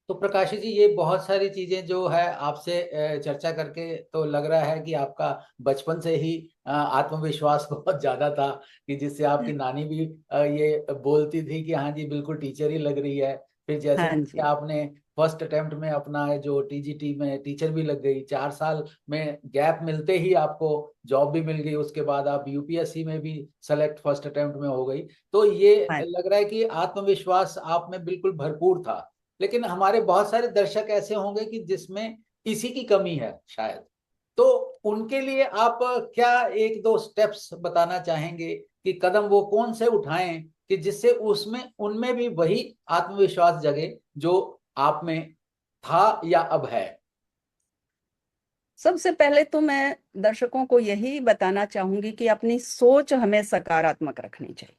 तो प्रकाशी जी, ये बहुत सारी चीजें जो है आपसे चर्चा करके तो लग रहा है कि आपका बचपन से ही आत्मविश्वास बहुत ज्यादा था, कि जिससे आपकी नानी भी ये बोलती थी कि हाँ जी बिल्कुल टीचर ही लग रही है। फिर जैसे हाँ कि जी। आपने फर्स्ट अटेम्प्ट में अपना जो टीजीटी में टीचर भी लग गई, 4 साल में गैप मिलते ही आपको जॉब भी मिल गई, उसके बाद आप यूपीएससी में भी सेलेक्ट फर्स्ट अटेम्प्ट में हो गई। तो ये हाँ। लग रहा है कि आत्मविश्वास आप में बिल्कुल भरपूर था। लेकिन हमारे बहुत सारे दर्शक ऐसे होंगे कि जिसमें इसी की कमी है शायद। तो उनके लिए आप क्या एक दो स्टेप्स बताना चाहेंगे कि कदम वो कौन से उठाएं कि जिससे उसमें उनमें भी वही आत्मविश्वास जगे जो आप में था या अब है। सबसे पहले तो मैं दर्शकों को यही बताना चाहूंगी कि अपनी सोच हमें सकारात्मक रखनी चाहिए।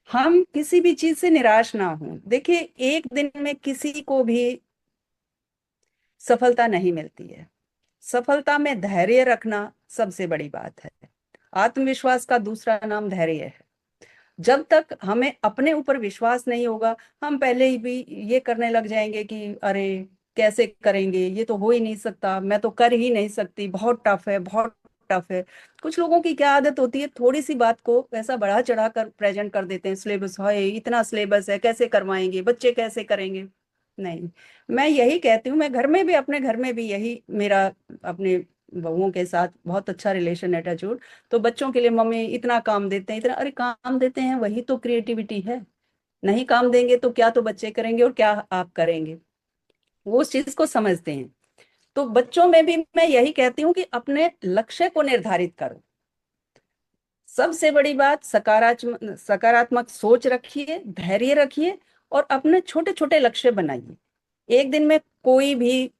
हम किसी भी चीज से निराश ना हो। देखिए, एक दिन में किसी को भी सफलता नहीं मिलती है। सफलता में धैर्य रखना सबसे बड़ी बात है। आत्मविश्वास का दूसरा नाम धैर्य है। जब तक हमें अपने ऊपर विश्वास नहीं होगा, हम पहले ही भी ये करने लग जाएंगे कि अरे कैसे करेंगे, ये तो हो ही नहीं सकता, मैं तो कर ही नहीं सकती, बहुत टफ है, बहुत टफ है। कुछ लोगों की क्या आदत होती है, थोड़ी सी बात को ऐसा बढ़ा चढ़ा कर प्रेजेंट कर देते हैं। सिलेबस है, इतना सिलेबस है, कैसे करवाएंगे, बच्चे कैसे करेंगे। नहीं, मैं यही कहती हूँ। मैं घर में भी, अपने घर में भी यही मेरा, अपने बहुओं के साथ बहुत अच्छा रिलेशन अटैच्यूड। तो बच्चों के लिए मम्मी इतना काम देते हैं, इतना, अरे काम देते हैं वही तो क्रिएटिविटी है। नहीं काम देंगे तो क्या तो बच्चे करेंगे और क्या आप करेंगे। वो उस चीज को समझते हैं। तो बच्चों में भी मैं यही कहती हूँ कि अपने लक्ष्य को निर्धारित करो। सबसे बड़ी बात, सकारात्मक सकारात्मक सोच रखिए, धैर्य रखिए, और अपने छोटे छोटे लक्ष्य बनाइए। एक दिन में कोई भी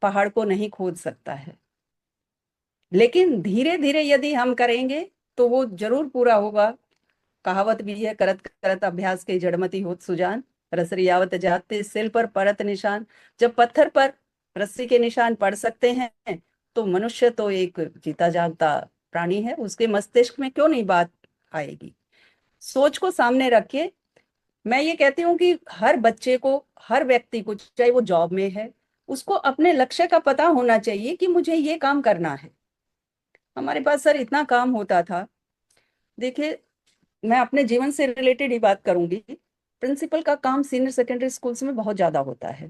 पहाड़ को नहीं खोद सकता है, लेकिन धीरे धीरे यदि हम करेंगे तो वो जरूर पूरा होगा। कहावत भी है, करत करत अभ्यास के जड़मति होत सुजान, रसरियावत जाते सिल पर परत निशान। जब पत्थर पर रस्सी के निशान पड़ सकते हैं, तो मनुष्य तो एक जीता जागता प्राणी है, उसके मस्तिष्क में क्यों नहीं बात आएगी। सोच को सामने रख के मैं ये कहती हूँ कि हर बच्चे को, हर व्यक्ति को, चाहे वो जॉब में है, उसको अपने लक्ष्य का पता होना चाहिए कि मुझे ये काम करना है। हमारे पास सर इतना काम होता था। देखिए, मैं अपने जीवन से रिलेटेड ही बात करूंगी। प्रिंसिपल का काम सीनियर सेकेंडरी स्कूल्स में बहुत ज्यादा होता है।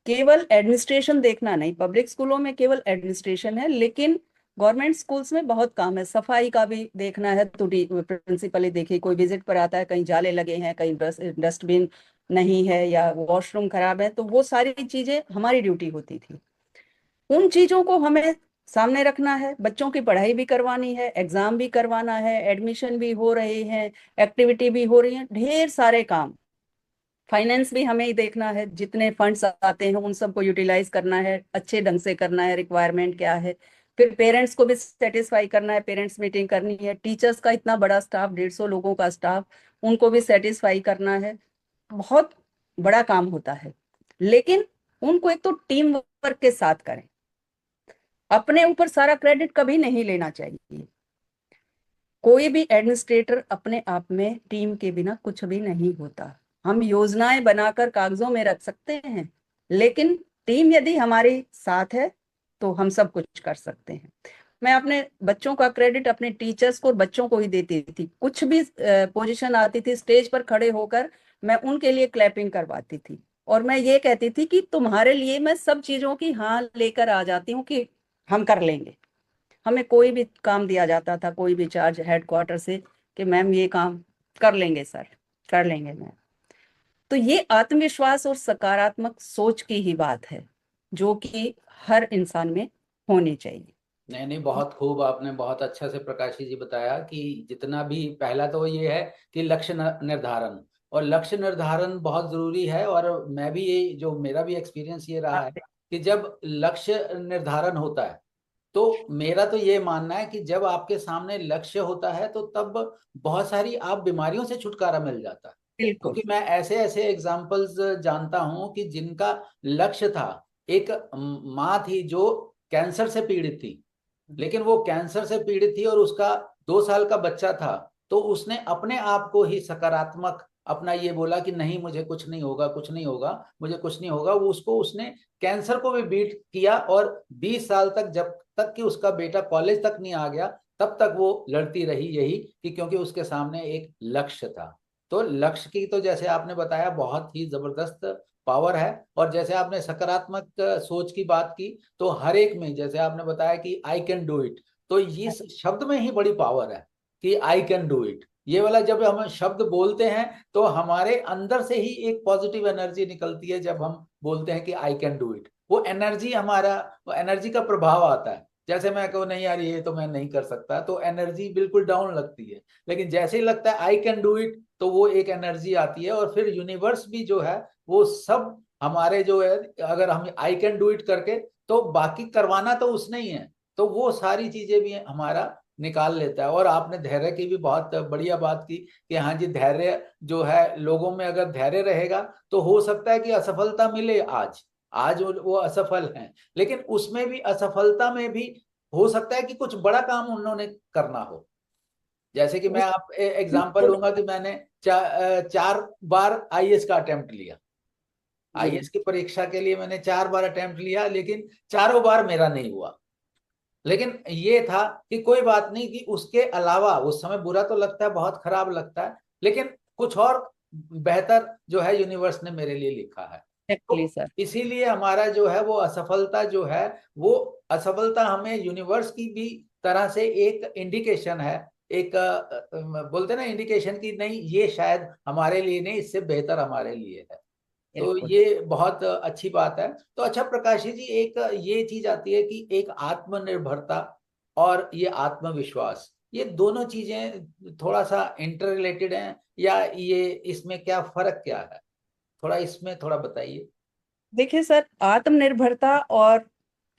केवल एडमिनिस्ट्रेशन देखना नहीं, पब्लिक स्कूलों में केवल एडमिनिस्ट्रेशन है, लेकिन गवर्नमेंट स्कूल्स में बहुत काम है। सफाई का भी देखना है तो प्रिंसिपल ही देखिए, कोई विजिट पर आता है, कहीं जाले लगे हैं, कहीं डस्टबिन नहीं है, या वॉशरूम खराब है, तो वो सारी चीजें हमारी ड्यूटी होती थी। उन चीजों को हमें सामने रखना है। बच्चों की पढ़ाई भी करवानी है, एग्जाम भी करवाना है, एडमिशन भी हो रहे हैं, एक्टिविटी भी हो रही है, ढेर सारे काम। फाइनेंस भी हमें ही देखना है, जितने फंड्स आते हैं उन सबको यूटिलाइज करना है, अच्छे ढंग से करना है, रिक्वायरमेंट क्या है। फिर पेरेंट्स को भी सेटिस्फाई करना है, पेरेंट्स मीटिंग करनी है। टीचर्स का इतना बड़ा स्टाफ, 150 लोगों का स्टाफ, उनको भी सेटिस्फाई करना है। बहुत बड़ा काम होता है, लेकिन उनको एक तो टीम वर्क के साथ करें। अपने ऊपर सारा क्रेडिट कभी नहीं लेना चाहिए। कोई भी एडमिनिस्ट्रेटर अपने आप में टीम के बिना कुछ भी नहीं होता। हम योजनाएं बनाकर कागजों में रख सकते हैं, लेकिन टीम यदि हमारे साथ है तो हम सब कुछ कर सकते हैं। मैं अपने बच्चों का क्रेडिट अपने टीचर्स को और बच्चों को ही देती थी। कुछ भी पोजीशन आती थी, स्टेज पर खड़े होकर मैं उनके लिए क्लैपिंग करवाती थी, और मैं ये कहती थी कि तुम्हारे लिए मैं सब चीजों की हाँ लेकर आ जाती हूँ कि हम कर लेंगे। हमें कोई भी काम दिया जाता था, कोई भी चार्ज हेडक्वार्टर से, कि मैम ये काम कर लेंगे सर, कर लेंगे मैम। तो ये आत्मविश्वास और सकारात्मक सोच की ही बात है, जो कि हर इंसान में होनी चाहिए। नहीं नहीं, बहुत खूब, आपने बहुत अच्छा से प्रकाशी जी बताया कि जितना भी पहला तो ये है कि लक्ष्य निर्धारण, और लक्ष्य निर्धारण बहुत जरूरी है। और मैं भी ये, जो मेरा भी एक्सपीरियंस ये रहा है कि जब लक्ष्य निर्धारण होता है, तो मेरा तो ये मानना है कि जब आपके सामने लक्ष्य होता है तो तब बहुत सारी आप बीमारियों से छुटकारा मिल जाता है। बिल्कुल। क्योंकि मैं ऐसे ऐसे एग्जाम्पल्स जानता हूं कि जिनका लक्ष्य था, एक माँ थी जो कैंसर से पीड़ित थी, लेकिन वो कैंसर से पीड़ित थी और उसका 2 साल का बच्चा था, तो उसने अपने आप को ही सकारात्मक अपना ये बोला कि नहीं मुझे कुछ नहीं होगा, कुछ नहीं होगा, मुझे कुछ नहीं होगा, वो उसको उसने कैंसर को भी बीट किया। और 20 साल तक, जब तक कि उसका बेटा कॉलेज तक नहीं आ गया, तब तक वो लड़ती रही यही, कि क्योंकि उसके सामने एक लक्ष्य था। तो लक्ष्य की तो जैसे आपने बताया बहुत ही जबरदस्त पावर है। और जैसे आपने सकारात्मक सोच की बात की, तो हर एक में जैसे आपने बताया कि आई कैन डू इट, तो इस शब्द में ही बड़ी पावर है कि आई कैन डू इट। ये वाला जब हम शब्द बोलते हैं तो हमारे अंदर से ही एक पॉजिटिव एनर्जी निकलती है। जब हम बोलते हैं कि आई कैन डू इट, वो एनर्जी हमारा, वो एनर्जी का प्रभाव आता है। जैसे मैं कहूँ नहीं यार ये तो मैं नहीं कर सकता, तो एनर्जी बिल्कुल डाउन लगती है। लेकिन जैसे ही लगता है आई कैन डू इट, तो वो एक एनर्जी आती है। और फिर यूनिवर्स भी जो है वो सब हमारे जो है, अगर हम आई कैन डू इट करके, तो बाकी करवाना तो उसने ही है, तो वो सारी चीजें भी हमारा निकाल लेता है। और आपने धैर्य की भी बहुत बढ़िया बात की कि हाँ जी, धैर्य जो है, लोगों में अगर धैर्य रहेगा तो हो सकता है कि असफलता मिले आज, आज वो असफल हैं, लेकिन उसमें भी, असफलता में भी हो सकता है कि कुछ बड़ा काम उन्होंने करना हो। जैसे कि मैं आप एग्जांपल लूंगा कि मैंने 4 बार आईएएस का अटेम्प्ट लिया। जी। आईएएस की परीक्षा के लिए मैंने 4 बार अटेम्प्ट लिया, लेकिन चारों बार मेरा नहीं हुआ। लेकिन ये था कि कोई बात नहीं, कि उसके अलावा उस समय बुरा तो लगता है, बहुत खराब लगता है, लेकिन कुछ और बेहतर जो है यूनिवर्स ने मेरे लिए लिखा है। एक्चुअली तो सर। इसीलिए हमारा जो है वो असफलता जो है, वो असफलता हमें यूनिवर्स की भी तरह से एक इंडिकेशन है, एक बोलते हैं ना इंडिकेशन, की नहीं ये शायद हमारे लिए नहीं, इससे बेहतर हमारे लिए है। तो बिल्कुल। ये बहुत अच्छी बात है। तो अच्छा प्रकाशी जी, एक ये चीज आती है कि एक आत्मनिर्भरता और ये आत्मविश्वास, ये दोनों चीजें थोड़ा सा इंटर रिलेटेड हैं, या ये इसमें क्या फर्क क्या है, थोड़ा इसमें थोड़ा बताइए। देखिए सर, आत्मनिर्भरता और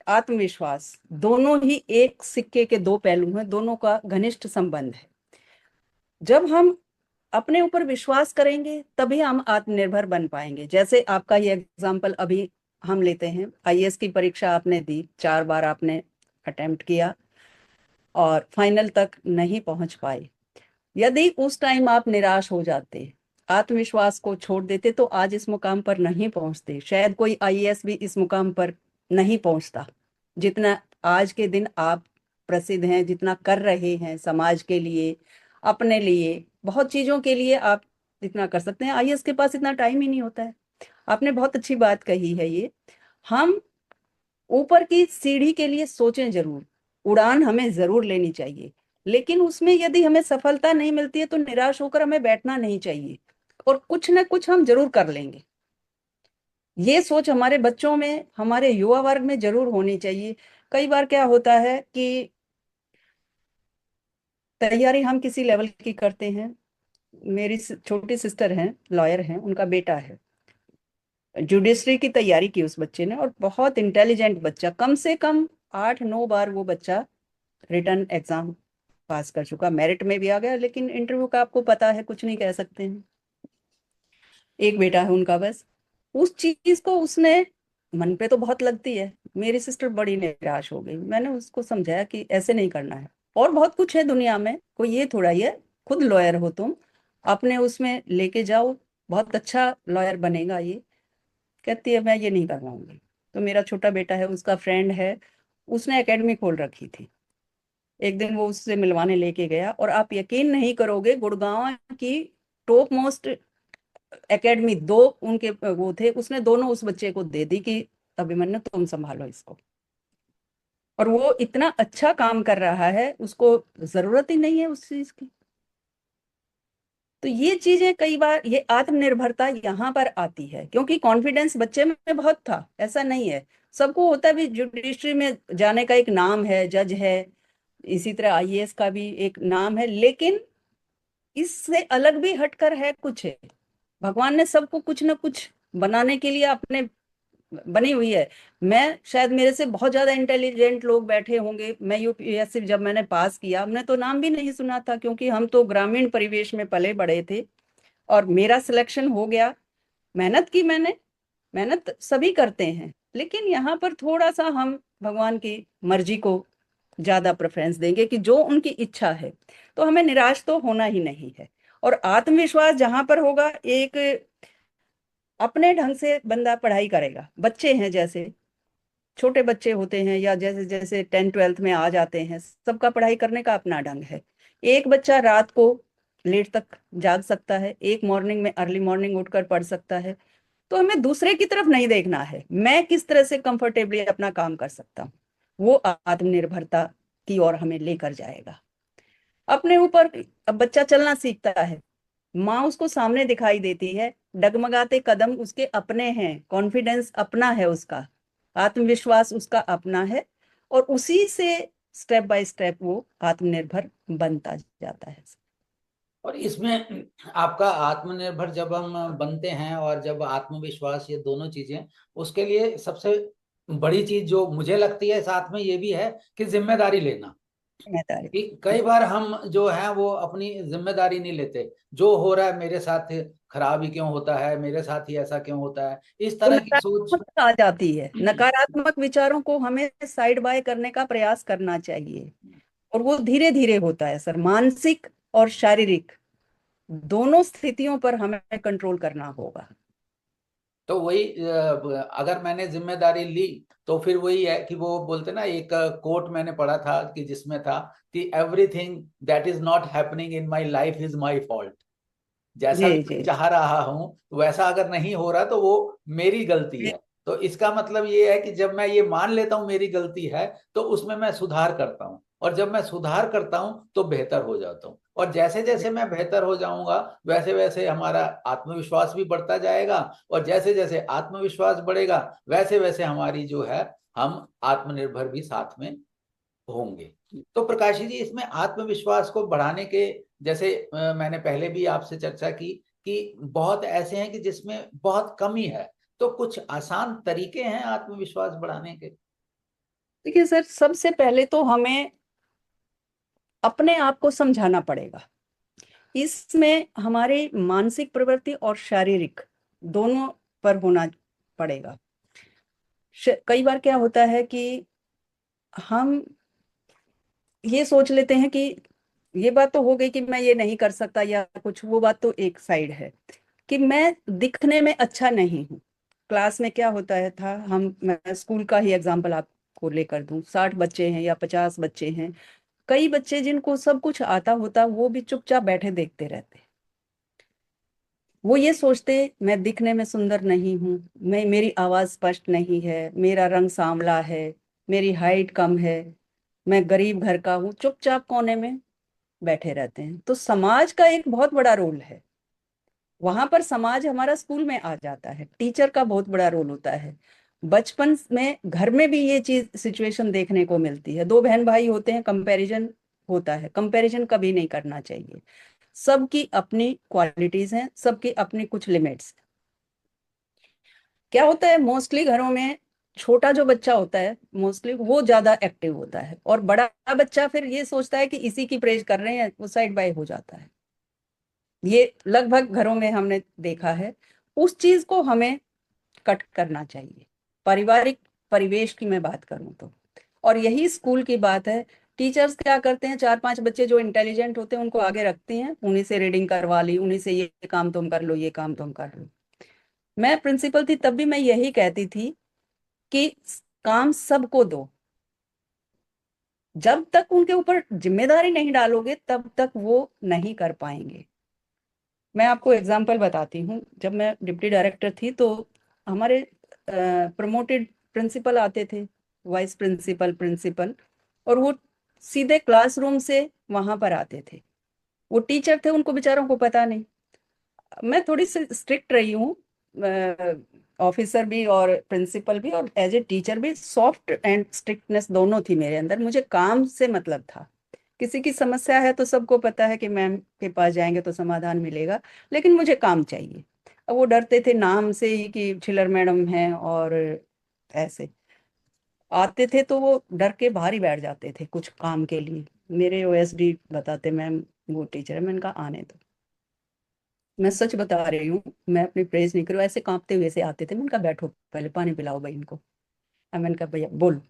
आत्मविश्वास दोनों ही एक सिक्के के दो पहलू हैं, दोनों का घनिष्ठ संबंध है। जब हम अपने ऊपर विश्वास करेंगे तभी हम आत्मनिर्भर बन पाएंगे। जैसे आपका ये एग्जाम्पल अभी हम लेते हैं, आईएएस की परीक्षा आपने दी, 4 बार आपने अटेम्प्ट किया और फाइनल तक नहीं पहुंच पाए। यदि उस टाइम आप निराश हो जाते, आत्मविश्वास को छोड़ देते, तो आज इस मुकाम पर नहीं पहुंचते। शायद कोई आईएएस भी इस मुकाम पर नहीं पहुंचता जितना आज के दिन आप प्रसिद्ध हैं, जितना कर रहे हैं समाज के लिए, अपने लिए, बहुत चीजों के लिए आप जितना कर सकते हैं। आईएएस के पास इतना टाइम ही नहीं होता है। आपने बहुत अच्छी बात कही है ये। हम ऊपर की सीढ़ी के लिए सोचें जरूर, उड़ान हमें जरूर लेनी चाहिए, लेकिन उसमें यदि हमें सफलता नहीं मिलती है तो निराश होकर हमें बैठना नहीं चाहिए, और कुछ ना कुछ हम जरूर कर लेंगे। ये सोच हमारे बच्चों में, हमारे युवा वर्ग में जरूर होनी चाहिए। कई बार क्या होता है कि तैयारी हम किसी लेवल की करते हैं। मेरी छोटी सिस्टर हैं, लॉयर हैं, उनका बेटा है, जुडिशरी की तैयारी की उस बच्चे ने, और बहुत इंटेलिजेंट बच्चा, कम से कम 8-9 बार वो बच्चा रिटर्न एग्जाम पास कर चुका, मेरिट में भी आ गया। लेकिन इंटरव्यू का आपको पता है, कुछ नहीं कह सकते हैं। एक बेटा है उनका बस। उस चीज को उसने, मन पे तो बहुत लगती है। मेरी सिस्टर बड़ी निराश हो गई। मैंने उसको समझाया कि ऐसे नहीं करना है, और बहुत कुछ है दुनिया में, कोई ये थोड़ा ही है, खुद लॉयर हो तुम, अपने उसमें लेके जाओ, बहुत अच्छा लॉयर बनेगा ये। कहती है मैं ये नहीं करवाऊंगी। तो मेरा छोटा बेटा है, उसका फ्रेंड है, उसने एकेडमी खोल रखी थी। एक दिन वो उससे मिलवाने लेके गया, और आप यकीन नहीं करोगे, गुड़गांव की टॉप मोस्ट एकेडमी, दो उनके वो थे, उसने दोनों उस बच्चे को दे दी कि अभिमन्यु तुम संभालो इसको। और वो इतना अच्छा काम कर रहा है, उसको जरूरत ही नहीं है उस चीज की। तो ये चीजें कई बार, ये आत्मनिर्भरता यहाँ पर आती है, क्योंकि कॉन्फिडेंस बच्चे में बहुत था, ऐसा नहीं है। सबको होता है भी, जुडिशरी में जाने का एक नाम है, जज है, इसी तरह आईएएस का भी एक नाम है, लेकिन इससे अलग भी हटकर है कुछ है। भगवान ने सबको कुछ ना कुछ बनाने के लिए अपने बनी हुई है। मैं शायद, मेरे से बहुत ज्यादा इंटेलिजेंट लोग बैठे होंगे। मैं यूपीएससी जब मैंने पास किया, हमने तो नाम भी नहीं सुना था, क्योंकि हम तो ग्रामीण परिवेश में पले बड़े थे, और मेरा सिलेक्शन हो गया। मेहनत की मैंने, मेहनत सभी करते हैं, लेकिन यहाँ पर थोड़ा सा हम भगवान की मर्जी को ज्यादा प्रेफरेंस देंगे कि जो उनकी इच्छा है। तो हमें निराश तो होना ही नहीं है। और आत्मविश्वास जहां पर होगा, एक अपने ढंग से बंदा पढ़ाई करेगा। बच्चे हैं, जैसे छोटे बच्चे होते हैं, या जैसे जैसे 10th 12th में आ जाते हैं, सबका पढ़ाई करने का अपना ढंग है। एक बच्चा रात को लेट तक जाग सकता है, एक मॉर्निंग में अर्ली मॉर्निंग उठकर पढ़ सकता है। तो हमें दूसरे की तरफ नहीं देखना है, मैं किस तरह से कंफर्टेबली अपना काम कर सकता हूँ, वो आत्मनिर्भरता की ओर हमें लेकर जाएगा। अपने ऊपर, अब बच्चा चलना सीखता है, माँ उसको सामने दिखाई देती है, डगमगाते कदम उसके अपने हैं, कॉन्फिडेंस अपना है उसका, आत्मविश्वास उसका अपना है, और उसी से स्टेप बाय स्टेप वो आत्मनिर्भर बनता जाता है। और इसमें आपका आत्मनिर्भर जब हम बनते हैं और जब आत्मविश्वास, ये दोनों चीजें, उसके लिए सबसे बड़ी चीज जो मुझे लगती है साथ में ये भी है कि जिम्मेदारी लेना। जिम्मेदारी। कि कई बार हम जो है वो अपनी जिम्मेदारी नहीं लेते, जो हो रहा है मेरे साथ खराब ही क्यों होता है, मेरे साथ ही ऐसा क्यों होता है, इस तो तरह की सोच। नकारात्मकता आ जाती है, नकारात्मक विचारों को हमें साइड बाय करने का प्रयास करना चाहिए। और वो धीरे धीरे होता है सर, मानसिक और शारीरिक दोनों स्थितियों पर हमें कंट्रोल करना होगा। तो वही अगर मैंने जिम्मेदारी ली तो फिर वही है कि वो बोलते ना, एक कोट मैंने पढ़ा था कि जिसमें था कि everything that is not happening in my life is my fault. जैसा भी जी मैं जी चाह रहा हूं वैसा अगर नहीं हो रहा तो वो मेरी गलती जी। है। तो इसका मतलब ये है कि जब मैं ये मान लेता हूं मेरी गलती है तो उसमें मैं सुधार करता हूं, और जब मैं सुधार करता हूं तो बेहतर हो जाता हूं, और जैसे जैसे मैं बेहतर हो जाऊंगा वैसे वैसे हमारा आत्मविश्वास भी बढ़ता जाएगा, और जैसे जैसे आत्मविश्वास बढ़ेगा वैसे वैसे हमारी जो है, हम आत्मनिर्भर भी साथ में होंगे। तो प्रकाशी जी, इसमें आत्मविश्वास को बढ़ाने के, जैसे मैंने पहले भी आपसे चर्चा की कि बहुत ऐसे हैं कि जिसमें बहुत कमी है, तो कुछ आसान तरीके हैं आत्मविश्वास बढ़ाने के? देखिए सर, सबसे पहले तो हमें अपने आप को समझाना पड़ेगा। इसमें हमारे मानसिक प्रवृत्ति और शारीरिक दोनों पर होना पड़ेगा। कई बार क्या होता है कि हम ये सोच लेते हैं कि ये बात तो हो गई कि मैं ये नहीं कर सकता या कुछ, वो बात तो एक साइड है कि मैं दिखने में अच्छा नहीं हूँ। क्लास में क्या होता है था, मैं स्कूल का ही एग्जांपल आपको लेकर दूं, 60 बच्चे हैं या 50 बच्चे हैं, कई बच्चे जिनको सब कुछ आता होता वो भी चुपचाप बैठे देखते रहते। वो ये सोचते मैं दिखने में सुंदर नहीं हूँ, मेरी आवाज स्पष्ट नहीं है, मेरा रंग सांवला है, मेरी हाइट कम है, मैं गरीब घर का हूँ, चुपचाप कोने में बैठे रहते हैं। तो समाज का एक बहुत बड़ा रोल है वहां पर, समाज हमारा स्कूल में आ जाता है, टीचर का बहुत बड़ा रोल होता है। बचपन में घर में भी ये चीज सिचुएशन देखने को मिलती है, दो बहन भाई होते हैं, कंपैरिजन होता है, कंपैरिजन कभी नहीं करना चाहिए। सबकी अपनी क्वालिटीज हैं, सबकी अपनी कुछ लिमिट्स। क्या होता है मोस्टली घरों में, छोटा जो बच्चा होता है मोस्टली वो ज्यादा एक्टिव होता है, और बड़ा बच्चा फिर ये सोचता है कि इसी की प्रेज कर रहे हैं, वो साइड बाय हो जाता है। ये लगभग घरों में हमने देखा है। उस चीज को हमें कट करना चाहिए। पारिवारिक परिवेश की मैं बात करूं तो, और यही स्कूल की बात है। टीचर्स क्या करते हैं, 4 5 बच्चे जो इंटेलिजेंट होते हैं उनको आगे रखते हैं, उन्हीं से रीडिंग करवा ली, उन्हीं से ये काम तुम कर लो, ये काम तुम कर लो। मैं प्रिंसिपल थी तब भी मैं यही कहती थी कि काम सबको दो, जब तक उनके ऊपर जिम्मेदारी नहीं डालोगे तब तक वो नहीं कर पाएंगे। मैं आपको एग्जाम्पल बताती हूँ, जब मैं डिप्टी डायरेक्टर थी तो हमारे प्रमोटेड प्रिंसिपल आते थे, वाइस प्रिंसिपल, प्रिंसिपल, और वो सीधे क्लासरूम से वहां पर आते थे। वो टीचर थे, उनको बेचारों को पता नहीं। मैं थोड़ी सी स्ट्रिक्ट रही हूँ, ऑफिसर भी और प्रिंसिपल भी, और एज ए टीचर भी सॉफ्ट एंड स्ट्रिक्टनेस दोनों थी मेरे अंदर। मुझे काम से मतलब था, किसी की समस्या है तो सबको पता है कि मैम के पास जाएंगे तो समाधान मिलेगा, लेकिन मुझे काम चाहिए। अब वो डरते थे नाम से ही कि छिलर मैडम है, और ऐसे आते थे तो वो डर के बाहर ही बैठ जाते थे कुछ काम के लिए। मेरे ओएसडी बताते मैम वो टीचर है, मैंने कहा आने दो, मैं सच बता रही हूँ, मैं अपनी प्रेज नहीं करूँ। ऐसे कांपते हुए से आते थे, मैंने कहा बैठो पहले पानी पिलाओ भाई इनको। अब मैंने कहा भैया बोलो,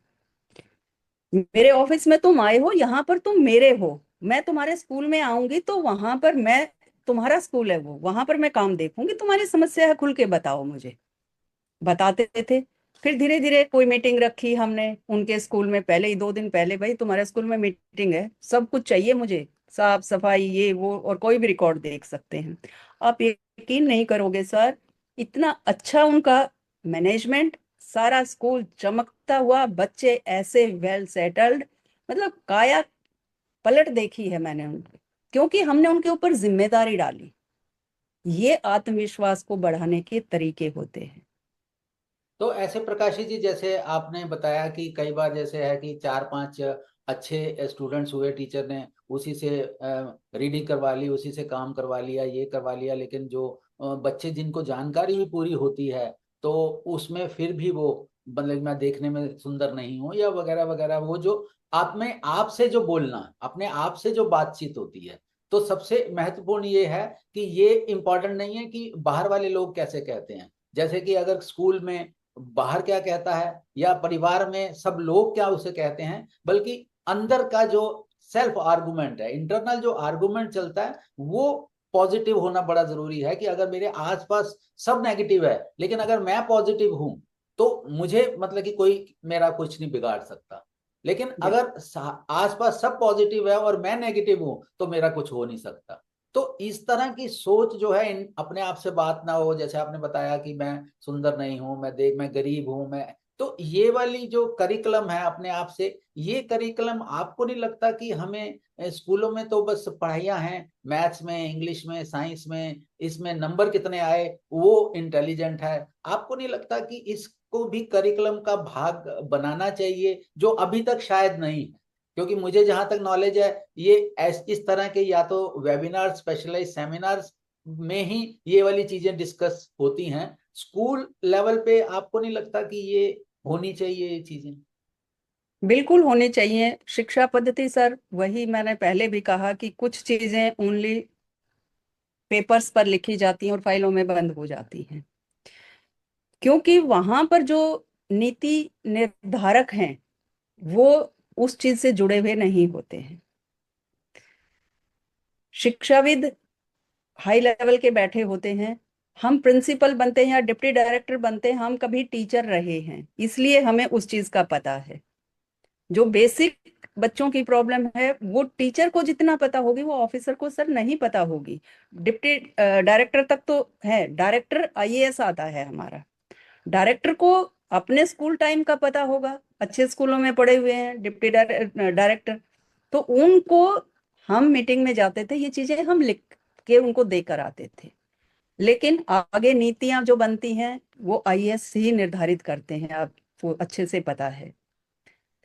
मेरे ऑफिस में तुम आए हो, यहाँ पर तुम मेरे हो, मैं तुम्हारे स्कूल में आऊंगी तो वहां पर मैं तुम्हारा स्कूल है वो, वहां पर मैं काम देखूंगी, तुम्हारी समस्या है खुल के बताओ मुझे। बताते थे। फिर धीरे धीरे कोई मीटिंग रखी हमने उनके स्कूल में, पहले ही 2 दिन पहले, भाई तुम्हारे स्कूल में मीटिंग है, सब कुछ चाहिए मुझे, साफ सफाई ये वो, और कोई भी रिकॉर्ड देख सकते हैं। आप यकीन नहीं करोगे सर, इतना अच्छा उनका मैनेजमेंट, सारा स्कूल चमकता हुआ, बच्चे ऐसे वेल सेटल्ड, मतलब काया पलट देखी है मैंने उनकी, क्योंकि हमने उनके ऊपर जिम्मेदारी डाली। ये आत्मविश्वास को बढ़ाने के तरीके होते हैं। तो ऐसे प्रकाशी जी, जैसे आपने बताया कि कई बार जैसे है कि 4-5 अच्छे स्टूडेंट्स हुए, टीचर ने उसी से रीडिंग करवा ली, उसी से काम करवा लिया, ये करवा लिया, लेकिन जो बच्चे जिनको जानकारी भी पूरी होती है तो उसमें फिर भी वो मतलब मैं देखने में सुंदर नहीं हूँ या वगैरह वगैरह, वो जो आप में आप से जो बोलना, अपने आप से जो बातचीत होती है, तो सबसे महत्वपूर्ण ये है कि ये इम्पोर्टेंट नहीं है कि बाहर वाले लोग कैसे कहते हैं। जैसे कि अगर स्कूल में बाहर क्या कहता है या परिवार में सब लोग क्या उसे कहते हैं, बल्कि अंदर का जो सेल्फ आर्गुमेंट है, इंटरनल जो आर्गुमेंट चलता है, वो पॉजिटिव होना बड़ा जरूरी है। कि अगर मेरे आसपास सब नेगेटिव है लेकिन अगर मैं पॉजिटिव हूं तो मुझे मतलब कि कोई मेरा कुछ नहीं बिगाड़ सकता। लेकिन अगर आसपास सब पॉजिटिव है और मैं नेगेटिव हूं तो मेरा कुछ हो नहीं सकता। तो इस तरह की सोच जो है, अपने आप से बात ना हो, जैसे आपने बताया कि मैं सुंदर नहीं हूं, मैं गरीब हूं, मैं, तो ये वाली जो करिकुलम है अपने आप से, ये करिकुलम आपको नहीं लगता कि हमें स्कूलों में तो बस पढ़ाइयाँ हैं, मैथ्स में, इंग्लिश में, साइंस में, इसमें नंबर कितने आए वो इंटेलिजेंट है, आपको नहीं लगता कि इसको भी करिकुलम का भाग बनाना चाहिए, जो अभी तक शायद नहीं है? क्योंकि मुझे जहां तक नॉलेज है, ये इस तरह के या तो वेबिनार, स्पेशलाइज सेमिनार्स में ही ये वाली चीजें डिस्कस होती हैं। स्कूल लेवल पे आपको नहीं लगता कि ये होनी चाहिए ये चीजें? बिल्कुल होने चाहिए शिक्षा पद्धति सर, वही मैंने पहले भी कहा कि कुछ चीजें ओनली पेपर्स पर लिखी जाती हैं और फाइलों में बंद हो जाती हैं, क्योंकि वहां पर जो नीति निर्धारक हैं वो उस चीज से जुड़े हुए नहीं होते हैं। शिक्षाविद हाई लेवल के बैठे होते हैं, हम प्रिंसिपल बनते हैं या डिप्टी डायरेक्टर बनते हैं, हम कभी टीचर रहे हैं, इसलिए हमें उस चीज का पता है। जो बेसिक बच्चों की प्रॉब्लम है वो टीचर को जितना पता होगी वो ऑफिसर को सर नहीं पता होगी। डिप्टी डायरेक्टर तक तो है, डायरेक्टर आईएएस आता है हमारा, डायरेक्टर को अपने स्कूल टाइम का पता होगा, अच्छे स्कूलों में पढ़े हुए हैं डिप्टी डायरेक्टर, तो उनको हम मीटिंग में जाते थे, ये चीजें हम लिख के उनको देकर आते थे। लेकिन आगे नीतियां जो बनती हैं वो आईएएस ही निर्धारित करते हैं, आपको अच्छे से पता है।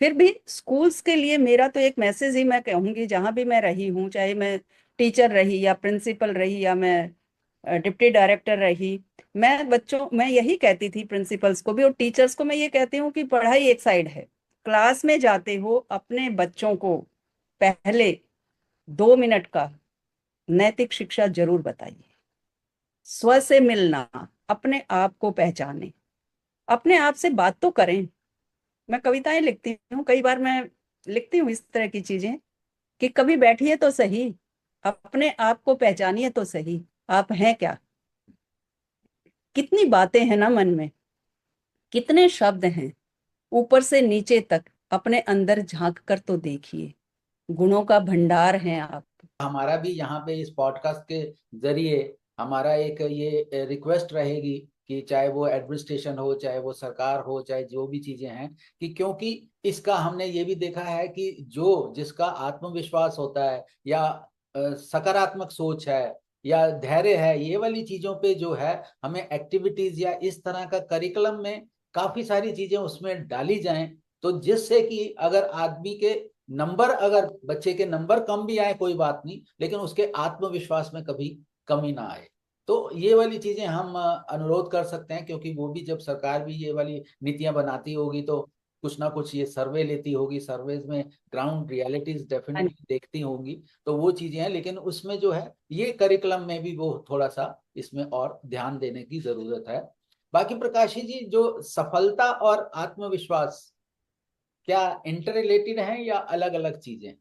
फिर भी स्कूल्स के लिए मेरा तो एक मैसेज ही मैं कहूंगी, जहां भी मैं रही हूँ, चाहे मैं टीचर रही या प्रिंसिपल रही या मैं डिप्टी डायरेक्टर रही, मैं यही कहती थी प्रिंसिपल्स को भी और टीचर्स को मैं ये कहती हूँ कि पढ़ाई एक साइड है, क्लास में जाते हो अपने बच्चों को पहले 2 मिनट का नैतिक शिक्षा जरूर बताइए। स्व से मिलना, अपने आप को पहचाने, अपने आप से बात तो करें। मैं कविताएं लिखती हूँ, कई बार मैं लिखती हूँ इस तरह की चीजें कि कभी बैठिए तो सही, अपने आप को पहचानिए तो सही, आप हैं क्या। कितनी बातें हैं ना मन में, कितने शब्द हैं, ऊपर से नीचे तक अपने अंदर झांक कर तो देखिए, गुणों का भंडार हैं आप। हमारा भी यहाँ पे इस पॉडकास्ट के जरिए हमारा एक ये रिक्वेस्ट रहेगी कि चाहे वो एडमिनिस्ट्रेशन हो, चाहे वो सरकार हो, चाहे जो भी चीजें हैं, कि क्योंकि इसका हमने ये भी देखा है कि जो जिसका आत्मविश्वास होता है या सकारात्मक सोच है या धैर्य है, ये वाली चीजों पे जो है हमें एक्टिविटीज या इस तरह का करिकुलम में काफी सारी चीजें उसमें डाली जाएं, तो जिससे कि अगर आदमी के नंबर, अगर बच्चे के नंबर कम भी आए कोई बात नहीं, लेकिन उसके आत्मविश्वास में कभी कमी ना आए। तो ये वाली चीजें हम अनुरोध कर सकते हैं, क्योंकि वो भी जब सरकार भी ये वाली नीतियां बनाती होगी तो कुछ ना कुछ ये सर्वे लेती होगी, सर्वेज में ग्राउंड रियलिटीज हाँ, डेफिनेटली देखती होंगी। तो वो चीजें हैं, लेकिन उसमें जो है ये करिकुलम में भी वो थोड़ा सा इसमें और ध्यान देने की जरूरत है। बाकी प्रकाशी जी, जो सफलता और आत्मविश्वास क्या इंटर रिलेटेड हैं या अलग अलग चीजें?